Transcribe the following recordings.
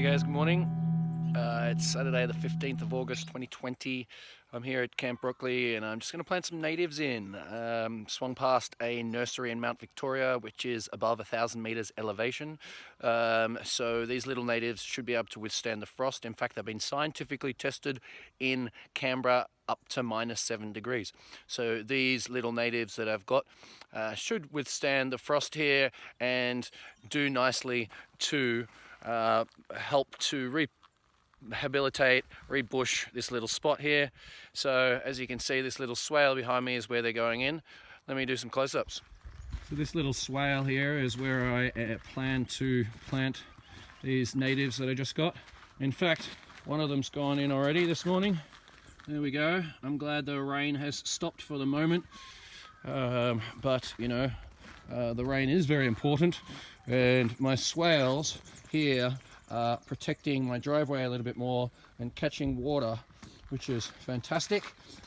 Hey guys, good morning. It's Saturday the 15th of August 2020. I'm here at Camp Rockley and I'm just going to plant some natives in. Swung past a nursery in Mount Victoria which is above 1,000 meters elevation. So these little natives should be able to withstand the frost. In fact, they've been scientifically tested in Canberra up to -7 degrees. So these little natives that I've got should withstand the frost here and do nicely to help to rehabilitate, rebush this little spot here. So as you can see, this little swale behind me is where they're going in. Let me do some close-ups. So this little swale here is where I plan to plant these natives that I just got. In fact, one of them's gone in already this morning. There we go. I'm glad the rain has stopped for the moment. But you know, the rain is very important, and my swales here are protecting my driveway a little bit more and catching water, which is fantastic.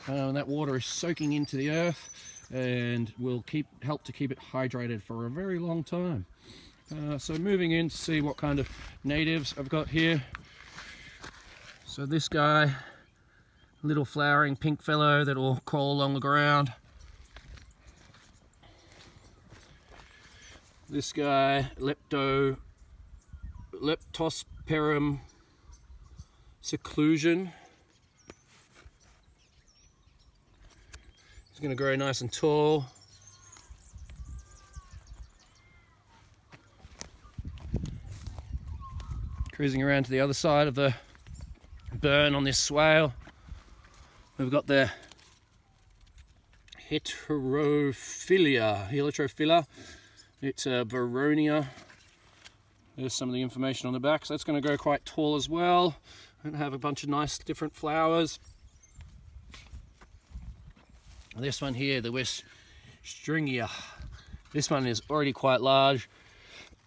That water is soaking into the earth and will help to keep it hydrated for a very long time. So moving in to see what kind of natives I've got here. So this guy, little flowering pink fellow that will crawl along the ground. This guy, Leptospermum seclusion. It's going to grow nice and tall. Cruising around to the other side of the burn on this swale, we've got the heterophylla. It's a Baronia. There's some of the information on the back. So that's going to grow quite tall as well and have a bunch of nice different flowers. This one here, the West Stringia. This one is already quite large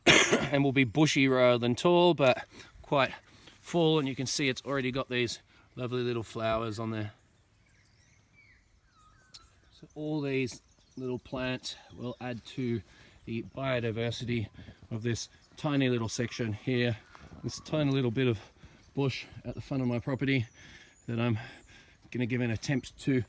and will be bushy rather than tall, but quite full, and you can see it's already got these lovely little flowers on there. So all these little plants will add to the biodiversity of this tiny little section here, this tiny little bit of bush at the front of my property that I'm going to give an attempt to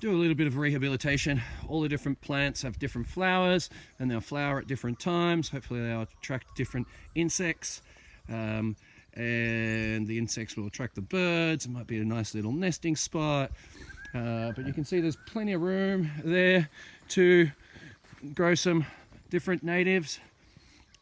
do a little bit of rehabilitation. All the different plants have different flowers and they'll flower at different times. Hopefully they'll attract different insects, and the insects will attract the birds. It might be a nice little nesting spot, but you can see there's plenty of room there to grow some different natives.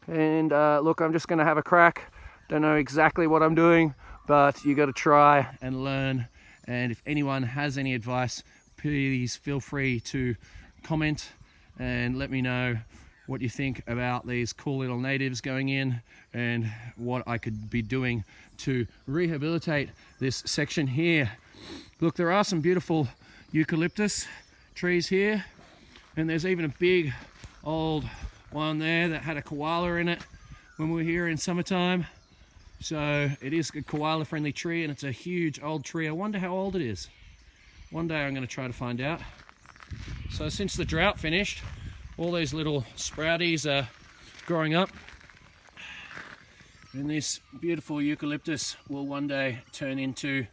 And look, I'm just going to have a crack. Don't know exactly what I'm doing, but you got to try and learn. And if anyone has any advice, please feel free to comment and let me know what you think about these cool little natives going in and what I could be doing to rehabilitate this section here. Look, there are some beautiful eucalyptus trees here, and there's even a big old one there that had a koala in it when we were here in summertime. So it is a koala friendly tree, and it's a huge old tree. I wonder how old it is. One day I'm going to try to find out. So since the drought finished, all these little sprouties are growing up, and this beautiful eucalyptus will one day turn into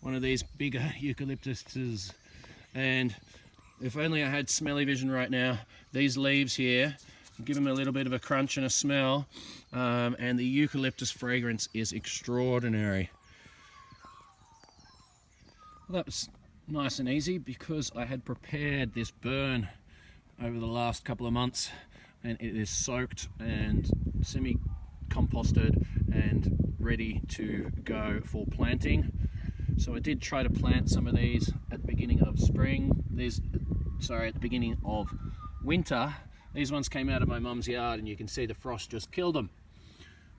one of these bigger eucalyptuses. And if only I had smelly vision right now, these leaves here give them a little bit of a crunch and a smell, and the eucalyptus fragrance is extraordinary. Well, that was nice and easy because I had prepared this burn over the last couple of months, and it is soaked and semi-composted and ready to go for planting. So I did try to plant some of these at the beginning of spring. At the beginning of winter. These ones came out of my mum's yard, and you can see the frost just killed them.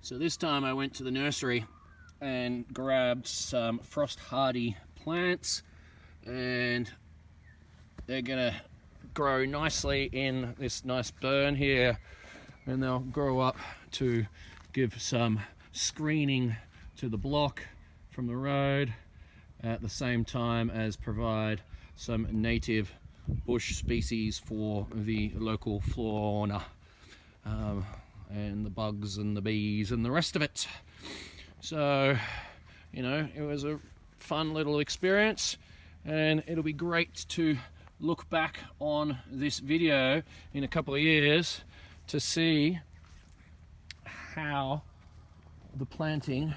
So this time I went to the nursery and grabbed some frost hardy plants, and they're gonna grow nicely in this nice burn here, and they'll grow up to give some screening to the block from the road at the same time as provide some native bush species for the local fauna, and the bugs and the bees and the rest of it. So, you know, it was a fun little experience, and it'll be great to look back on this video in a couple of years to see how the planting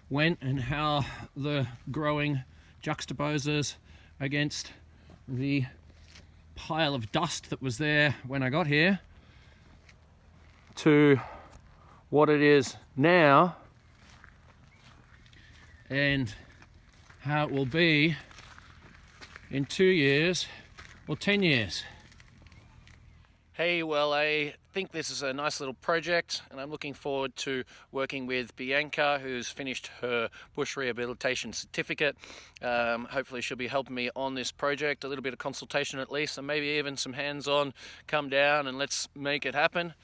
went and how the growing juxtaposes against the pile of dust that was there when I got here to what it is now, and how it will be in 2 years or 10 years. Hey, well, I think this is a nice little project, and I'm looking forward to working with Bianca, who's finished her bush rehabilitation certificate. Hopefully she'll be helping me on this project, a little bit of consultation at least, and maybe even some hands-on, come down and let's make it happen.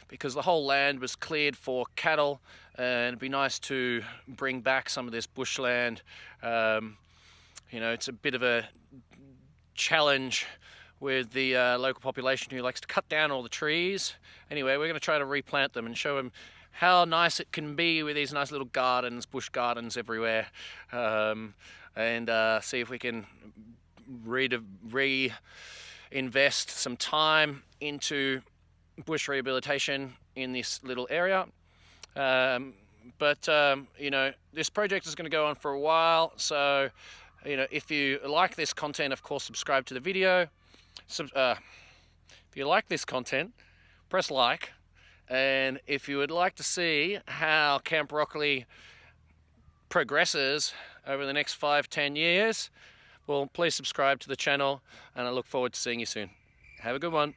Because the whole land was cleared for cattle, and it'd be nice to bring back some of this bushland. You know, it's a bit of a challenge with the local population who likes to cut down all the trees. Anyway, we're going to try to replant them and show them how nice it can be with these nice little gardens, bush gardens everywhere, and see if we can reinvest some time into bush rehabilitation in this little area. You know, this project is going to go on for a while, so you know, if you like this content, of course, subscribe to the video. If you like this content, press like, and if you would like to see how Camp Rockley progresses over the next 5-10 years, well, please subscribe to the channel, and I look forward to seeing you soon. Have a good one.